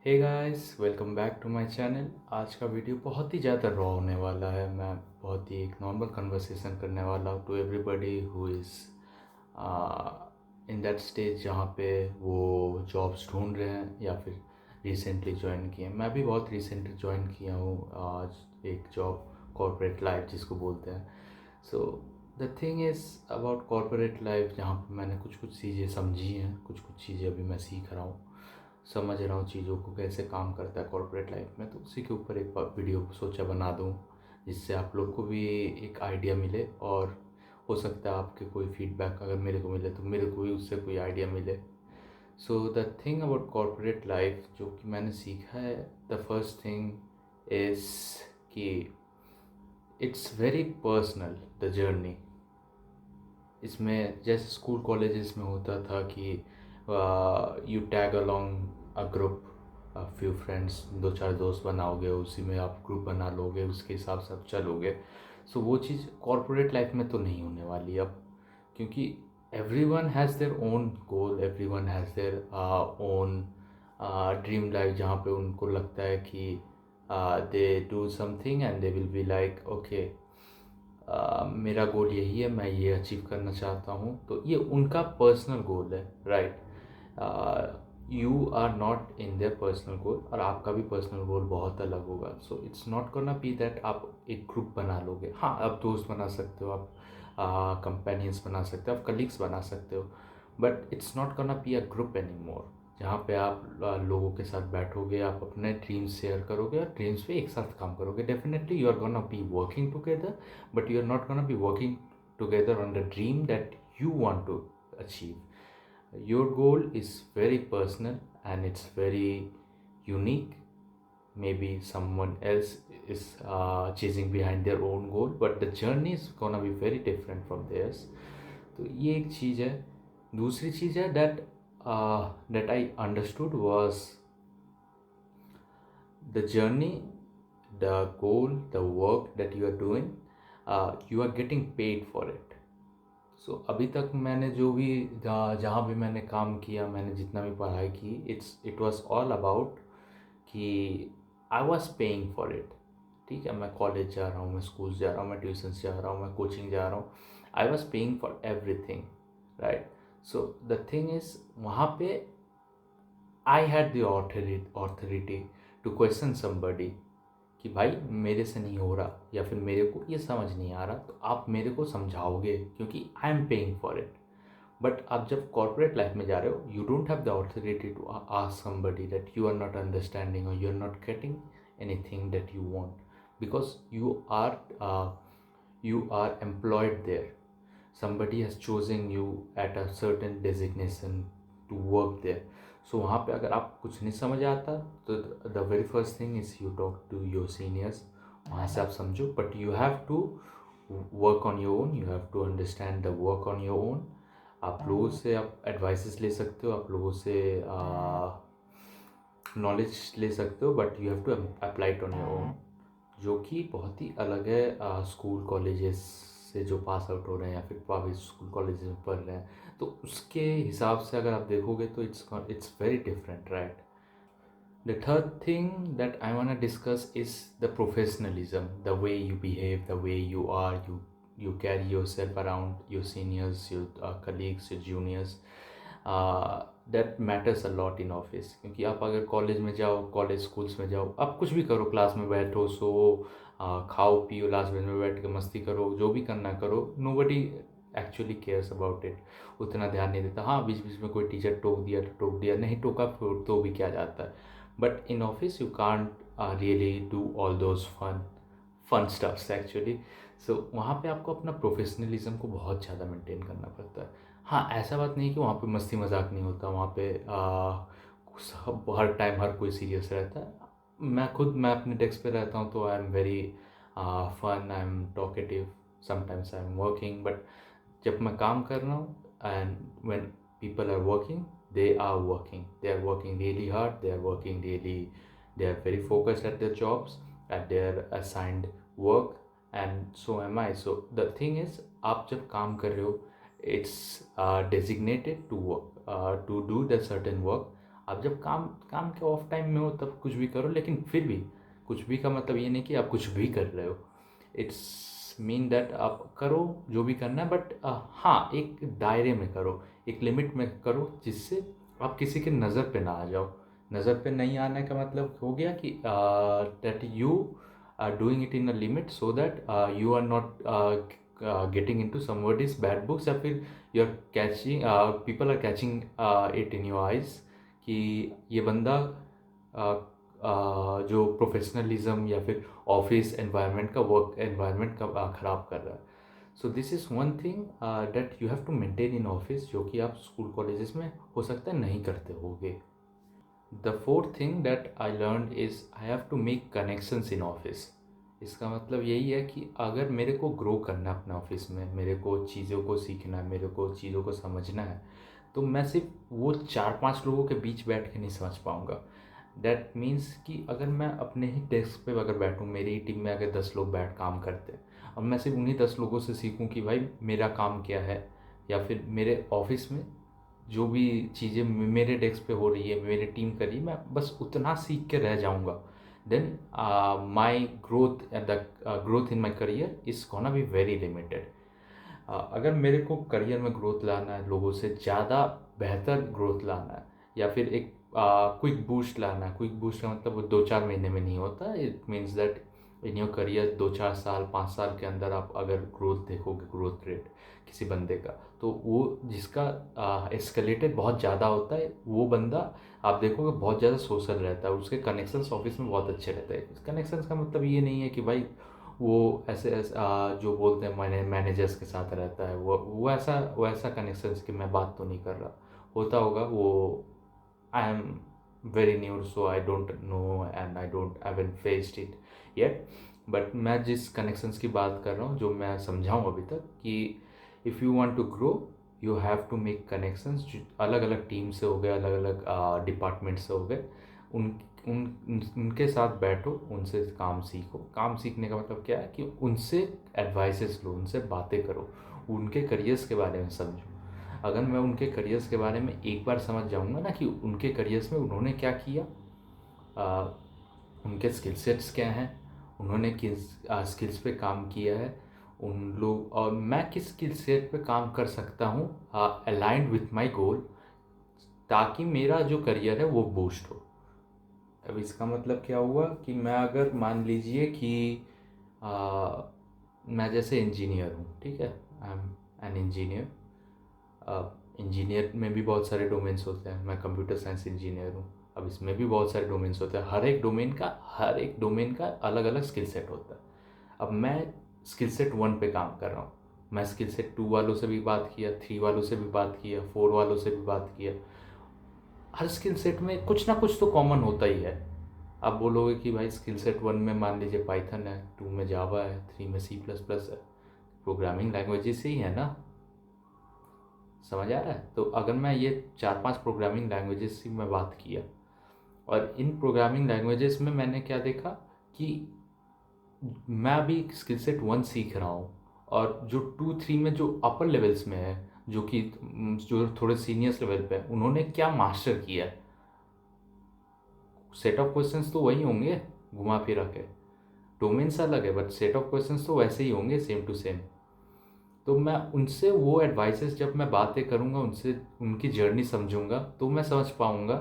Hey guys, welcome back to my channel. आज का video बहुत ही ज़्यादा रॉ होने वाला है। मैं बहुत ही एक नॉर्मल कन्वर्सेशन करने वाला हूँ to everybody who is in that stage जहाँ पे वो जॉब्स ढूंढ रहे हैं या फिर रिसेंटली ज्वाइन किए हैं। मैं भी बहुत रिसेंटली ज्वाइन किया हूँ आज एक जॉब, कॉर्पोरेट लाइफ जिसको बोलते हैं। सो the thing is about corporate life, जहाँ पे मैंने कुछ कुछ चीज़ें समझी हैं, कुछ कुछ चीज़ें अभी मैं सीख रहा हूँ, समझ रहा हूँ चीज़ों को कैसे काम करता है कॉर्पोरेट लाइफ में। तो उसी के ऊपर एक वीडियो सोचा बना दूँ जिससे आप लोग को भी एक आइडिया मिले, और हो सकता है आपके कोई फीडबैक अगर मेरे को मिले तो मेरे को भी उससे कोई आइडिया मिले। सो the thing about corporate life जो कि मैंने सीखा है, द फर्स्ट थिंग इज़ कि it's very personal, the journey. इसमें जैसे स्कूल कॉलेजेस में होता था कि you tag along a group, few friends, दो चार दोस्त बनाओगे, उसी में आप ग्रुप बना लोगे, उसके हिसाब से आप चलोगे। सो वो चीज़ कॉर्पोरेट लाइफ में तो नहीं होने वाली अब, क्योंकि every one has their own goal, every one has their own dream life, जहाँ पे उनको लगता है कि they do something and they will be like okay, मेरा गोल यही है, मैं ये अचीव करना चाहता हूँ। तो ये उनका पर्सनल गोल है, right. You are not in their personal goal, और आपका भी पर्सनल गोल बहुत अलग होगा। So it's not gonna be that आप एक ग्रुप बना लोगे। हाँ, आप दोस्त बना सकते हो, आप कंपेनियंस बना सकते हो, आप कलीग्स बना सकते हो, but it's not gonna be a group any more, जहाँ पे आप लोगों के साथ बैठोगे, आप अपने ड्रीम्स शेयर करोगे और ड्रीम्स पे एक साथ काम करोगे। Definitely you are gonna be working together, but you're not going to be working together on the dream that you want to achieve. Your goal is very personal and it's very unique. Maybe someone else is chasing behind their own goal, but the journey is going to be very different from theirs. तो ये एक चीज़ है। दूसरी चीज़ है that I understood was the journey, the goal, the work that you are doing, you are getting paid for it. सो अभी तक मैंने जो भी जहाँ भी मैंने काम किया, मैंने जितना भी पढ़ाई की, इट वाज ऑल अबाउट कि आई वाज पेइंग फॉर इट। ठीक है, मैं कॉलेज जा रहा हूँ, मैं स्कूल जा रहा हूँ, मैं ट्यूशन जा रहा हूँ, मैं कोचिंग जा रहा हूँ, I was paying for everything, right. So the thing is, वहाँ पे I had the authority to question somebody कि भाई मेरे से नहीं हो रहा, या फिर मेरे को ये समझ नहीं आ रहा, तो आप मेरे को समझाओगे, क्योंकि I am paying for it. But आप जब कॉर्पोरेट लाइफ में जा रहे हो, you don't have the authority to ask somebody that you are not understanding और you are not getting anything that you want, because you are employed there. Somebody has chosen you at a certain designation to work there. So वहाँ पे अगर आप कुछ नहीं समझ आता, तो the very first thing is you talk to your seniors, वहाँ से आप समझो, but you have to work on your own, you have to understand the work on your own. आप लोगों से आप एडवाइसेस ले सकते हो, आप लोगों से नॉलेज ले सकते हो, but you have to apply it on your own, जो कि बहुत ही अलग है स्कूल कॉलेजेस से जो पास आउट हो रहे हैं या फिर प्राइवेट स्कूल कॉलेजेस में पढ़ रहे हैं। तो उसके हिसाब से अगर आप देखोगे तो it's very different, right. The third thing that I want to discuss is the professionalism, the way you behave, the way you are, you carry yourself around your seniors, your colleagues, your juniors. That matters a lot in office, क्योंकि आप अगर college में जाओ, college schools में जाओ, आप कुछ भी करो, क्लास में बैठो, सो खाओ पियो, लास्ट बेंच में बैठ के मस्ती करो, जो भी करना करो, nobody actually cares about it, उतना ध्यान नहीं देता। हाँ, बीच बीच में कोई टीचर टोक दिया तो टोक दिया, नहीं टोका तो भी क्या जाता है। But in office you can't really do all those fun stuffs actually. So वहाँ पे आपको अपना प्रोफेशनलिज्म को बहुत ज़्यादा मेंटेन करना पड़ता है। हाँ, ऐसा बात नहीं कि वहाँ पे मस्ती मजाक नहीं होता, वहाँ पे हर टाइम हर कोई सीरियस रहता है। मैं अपने डेस्क पे रहता हूँ, तो I am very fun, I am talkative, sometimes I am working. But जब मैं काम कर रहा हूँ, and when people are working, they are working really hard, they are very focused at their jobs, at their assigned work, and so am I. So the thing is, आप जब काम कर रहे हो, it's designated to work, to do the certain work, आप जब काम काम के ऑफ टाइम में हो तब कुछ भी करो, लेकिन फिर भी कुछ भी का मतलब ये नहीं कि आप कुछ भी कर रहे हो। इट्स मीन दैट आप करो जो भी करना है, बट हाँ एक दायरे में करो, एक लिमिट में करो, जिससे आप किसी के नज़र पे ना आ जाओ। नज़र पे नहीं आने का मतलब हो गया कि that you are doing it in a limit, so that you are not getting in to somebody's bad books, या फिर you are catching, people are catching it in your eyes कि ये बंदा जो प्रोफेशनलिज्म या फिर ऑफिस एनवायरनमेंट का, work environment का ख़राब कर रहा है। So this is one thing that you have to maintain in office, जो कि आप स्कूल कॉलेजेस में हो सकता है नहीं करते होगे। The fourth thing that I learn is I have to make connections in office. इसका मतलब यही है कि अगर मेरे को ग्रो करना है अपने ऑफिस में, मेरे को चीज़ों को सीखना है, मेरे को चीज़ों को समझना है, तो मैं सिर्फ वो 4-5 लोगों के बीच बैठ के नहीं समझ पाऊँगा। डैट मीन्स कि अगर मैं अपने ही डेस्क पे अगर बैठूँ, मेरी ही टीम में अगर 10 लोग बैठ काम करते हैं, और मैं सिर्फ उन्हीं 10 लोगों से सीखूँ कि भाई मेरा काम क्या है, या फिर मेरे ऑफिस में जो भी चीज़ें मेरे डेस्क पे हो रही है, मेरी टीम कर रही है, मैं बस उतना सीख के रह जाऊँगा, then my growth at the growth in my career is gonna be very limited. अगर मेरे को करियर में ग्रोथ लाना है, लोगों से ज़्यादा बेहतर ग्रोथ लाना है, या फिर एक क्विक बूस्ट लाना है, क्विक बूस्ट का मतलब वो 2-4 महीने में नहीं होता। It means that in your career 2-4 साल 5 साल के अंदर आप अगर ग्रोथ देखोगे, ग्रोथ रेट किसी बंदे का, तो वो जिसका एस्केलेटेड बहुत ज़्यादा होता है, वो बंदा आप देखोगे बहुत ज़्यादा सोशल रहता है, उसके कनेक्शंस ऑफिस में बहुत अच्छे रहते हैं। कनेक्शंस का मतलब ये नहीं है कि भाई वो ऐसे जो बोलते हैं मैनेजर्स के साथ रहता है, वो ऐसा कनेक्शंस की मैं बात तो नहीं कर रहा। होता होगा वो, I am very new, so I don't know and I don't haven't faced it yet. But मैं जिस कनेक्शंस की बात कर रहा हूँ, जो मैं समझाऊँ अभी तक, कि if you want to grow you have to make connections. अलग अलग टीम से हो गए, अलग अलग डिपार्टमेंट से हो गए, उन उनके साथ बैठो, उनसे काम सीखो। काम सीखने का मतलब क्या है कि उनसे एडवाइसेस लो, उनसे बातें करो, उनके करियर्स के बारे में समझो। अगर मैं उनके करियर्स के बारे में एक बार समझ जाऊंगा ना कि उनके करियर्स में उन्होंने क्या किया, आ, उनके स्किल सेट्स क्या हैं, उन्होंने किस स्किल्स पे काम किया है, उन लोग और मैं किस स्किल सेट पे काम कर सकता हूँ अलाइंड विथ माय गोल, ताकि मेरा जो करियर है वो बूस्ट हो। अब इसका मतलब क्या हुआ कि मैं अगर मान लीजिए कि आ, मैं जैसे इंजीनियर हूँ, ठीक है, I am an engineer. Engineer में भी बहुत सारे डोमेन्स होते हैं, मैं कंप्यूटर साइंस इंजीनियर हूँ। अब इसमें भी बहुत सारे डोमेन्स होते हैं, हर एक डोमेन का अलग अलग स्किल सेट होता है। अब मैं स्किल सेट 1 पे काम कर रहा हूँ, मैं स्किल सेट 2 वालों से भी बात किया, 3 वालों से भी बात किया, 4 वालों से भी बात किया। हर स्किल सेट में कुछ ना कुछ तो कॉमन होता ही है। आप बोलोगे कि भाई स्किल सेट 1 में मान लीजिए पाइथन है, 2 में जावा है, 3 में C++ है, प्रोग्रामिंग लैंग्वेजेस ही है ना। समझ आ रहा है? तो अगर मैं ये 4-5 प्रोग्रामिंग लैंग्वेजेस की मैं बात किया, और इन प्रोग्रामिंग लैंग्वेजेस में मैंने क्या देखा कि मैं अभी स्किल सेट 1 सीख रहा हूँ, और जो 2-3 में जो अपर लेवल्स में है, जो कि जो थोड़े सीनियर्स लेवल पे है, उन्होंने क्या मास्टर किया है। सेट ऑफ क्वेश्चंस तो वही होंगे, घुमा फिरा के, डोमेन्स अलग है बट सेट ऑफ क्वेश्चंस तो वैसे ही होंगे, सेम टू सेम। तो मैं उनसे वो एडवाइसेस, जब मैं बातें करूँगा उनसे, उनकी जर्नी समझूंगा, तो मैं समझ पाऊँगा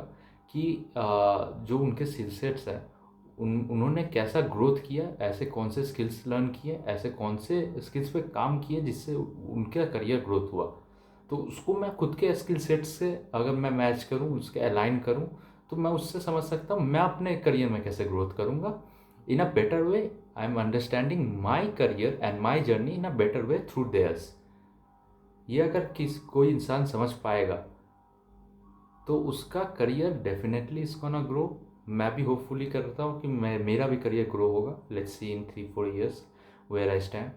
कि जो उनके स्किल सेट्स हैं, उन्होंने कैसा ग्रोथ किया, ऐसे कौन से स्किल्स लर्न किए, ऐसे कौन से स्किल्स पे काम किए जिससे उनका करियर ग्रोथ हुआ। तो उसको मैं खुद के स्किल सेट से अगर मैं मैच करूँ, उसके अलाइन करूँ, तो मैं उससे समझ सकता हूँ मैं अपने करियर में कैसे ग्रोथ करूँगा in a better way. I am understanding my career and my journey in a better way through theirs. ये अगर कोई इंसान समझ पाएगा, तो उसका career definitely is gonna grow. मैं भी होपफुली करता हूँ कि मेरा भी करियर ग्रो होगा। Let's see in 3-4 years where I stand,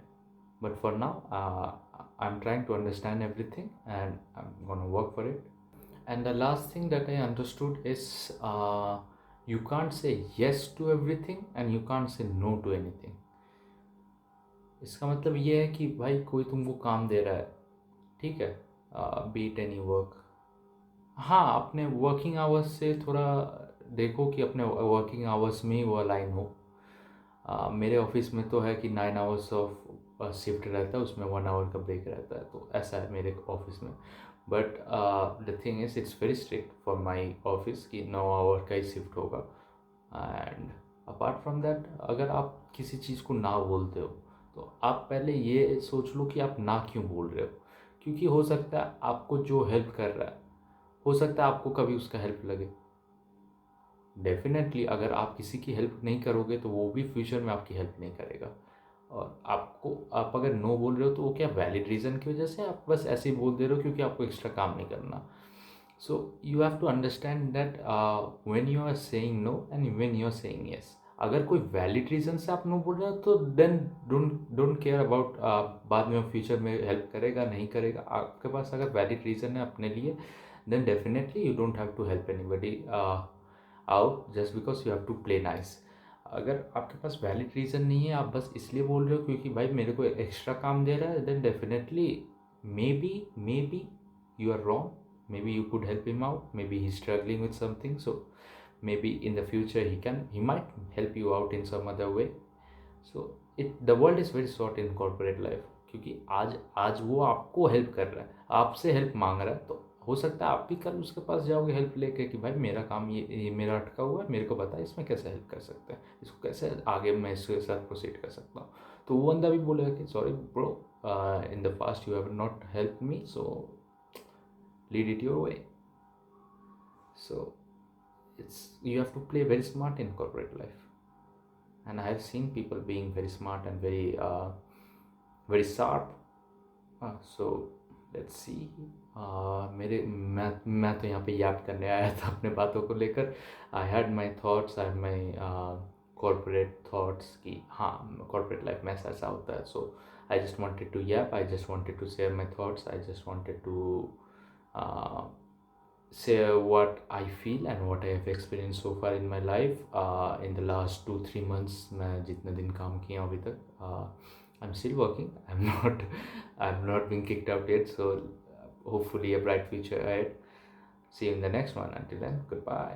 but for now I am trying to understand everything and I am gonna work for it. And the last thing that I understood is you can't say yes to everything and you can't say no to anything. इसका मतलब ये है कि भाई कोई तुमको काम दे रहा है, ठीक है, बीट एनी वर्क, हाँ, अपने वर्किंग आवर्स से थोड़ा देखो कि अपने वर्किंग आवर्स में ही वो अलाइन हो। मेरे ऑफिस में तो है कि 9 आवर्स ऑफ शिफ्ट रहता है, उसमें 1 आवर का ब्रेक रहता है, तो ऐसा है मेरे ऑफिस में। But the thing is it's very strict for my office कि 9 आवर का ही शिफ्ट होगा। एंड अपार्ट फ्रॉम दैट, अगर आप किसी चीज़ को ना बोलते हो तो आप पहले ये सोच लो कि आप ना क्यों बोल रहे हो। क्योंकि हो सकता है आपको जो हेल्प कर रहा है, हो सकता है आपको कभी उसका हेल्प लगे। डेफिनेटली अगर आप किसी की हेल्प नहीं करोगे तो वो भी फ्यूचर में आपकी हेल्प नहीं करेगा। और आपको, आप अगर नो बोल रहे हो तो वो क्या वैलिड रीज़न की वजह से, आप बस ऐसे ही बोल दे रहे हो क्योंकि आपको एक्स्ट्रा काम नहीं करना। So you have to understand that when you are saying no and when you are saying yes. अगर कोई वैलिड रीज़न से आप नो बोल रहे हो तो then don't don't care about बाद में फ्यूचर में हेल्प करेगा नहीं करेगा। आपके पास अगर वैलिड रीज़न है अपने लिए, then definitely you don't have to help anybody out just because you have to play nice. अगर आपके पास वैलिड रीज़न नहीं है, आप बस इसलिए बोल रहे हो क्योंकि भाई मेरे को एक्स्ट्रा काम दे रहा है, then definitely maybe you are wrong. Maybe you could help him out. Maybe he's struggling with something, so maybe in the future he might help you out in some other way. So the world is very short in corporate life, क्योंकि आज वो आपको help कर रहा है, आपसे help मांग रहा है, तो हो सकता है आप भी कल उसके पास जाओगे हेल्प लेके कि भाई मेरा काम ये मेरा अटका हुआ है, मेरे को बता इसमें कैसे हेल्प कर सकते हैं, इसको कैसे आगे मैं इसके साथ प्रोसीड कर सकता हूँ। तो वो बंदा भी बोलेगा कि sorry bro, in the past you have not help me, so lead it your way. So you have to play very smart in corporate life, and I have seen people being very smart and very sharp. So let's see. मैं तो यहाँ पे याद करने आया था अपने बातों को लेकर। I had my thoughts, I had my corporate thoughts कि हाँ कॉर्पोरेट लाइफ में ऐसा ऐसा होता है। So I just wanted to yap, I just wanted to share my thoughts, I just wanted to share what I feel and what I have experienced so far in my life in the last 2-3 months। मैं जितने दिन काम किया अभी तक, I'm still working, I'm not being kicked out yet, so hopefully a bright future ahead। See you in the next one. Until then, goodbye.